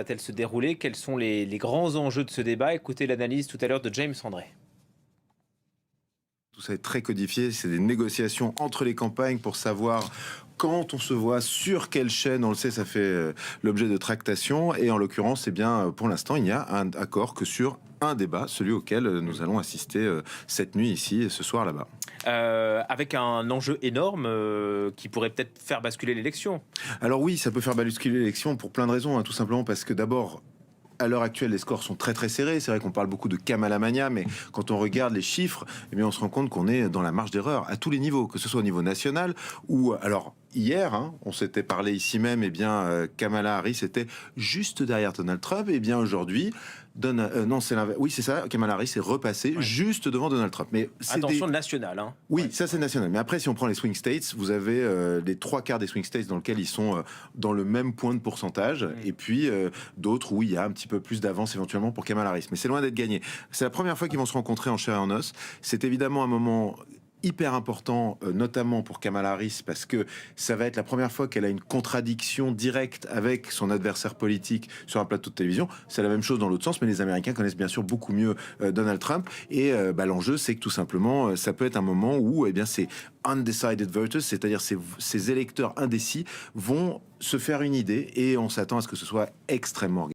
Va-t-elle se dérouler? Quels sont les grands enjeux de ce débat? Écoutez l'analyse tout à l'heure de James André. Tout ça est très codifié, c'est des négociations entre les campagnes pour savoir quand on se voit, sur quelle chaîne, on le sait, ça fait l'objet de tractations. Et en l'occurrence, eh bien, pour l'instant, il n'y a un accord que sur un débat, celui auquel nous allons assister cette nuit ici et ce soir là-bas. Avec un enjeu énorme qui pourrait peut-être faire basculer l'élection. Alors oui, ça peut faire basculer l'élection pour plein de raisons, hein, tout simplement parce que d'abord, à l'heure actuelle, les scores sont très très serrés. C'est vrai qu'on parle beaucoup de Kamala Mania, mais quand on regarde les chiffres, eh bien, on se rend compte qu'on est dans la marge d'erreur à tous les niveaux, que ce soit au niveau national ou alors hier, hein, on s'était parlé ici même, eh bien, Kamala Harris était juste derrière Donald Trump. Et bien aujourd'hui, non, c'est l'inverse. Oui, c'est ça. Kamala Harris est repassée juste devant Donald Trump. Mais c'est Attention de national. Hein. Oui, ça c'est national. Mais après, si on prend les swing states, vous avez les trois quarts des swing states dans lesquels ils sont dans le même point de pourcentage, et puis d'autres où il y a un petit peu plus d'avance éventuellement pour Kamala Harris. Mais c'est loin d'être gagné. C'est la première fois qu'ils vont se rencontrer en chair et en os. C'est évidemment un moment hyper important, notamment pour Kamala Harris, parce que ça va être la première fois qu'elle a une contradiction directe avec son adversaire politique sur un plateau de télévision. C'est la même chose dans l'autre sens, mais les Américains connaissent bien sûr beaucoup mieux Donald Trump. Et l'enjeu, c'est que tout simplement, ça peut être un moment où eh bien, ces undecided voters, c'est-à-dire ces électeurs indécis, vont se faire une idée, et on s'attend à ce que ce soit extrêmement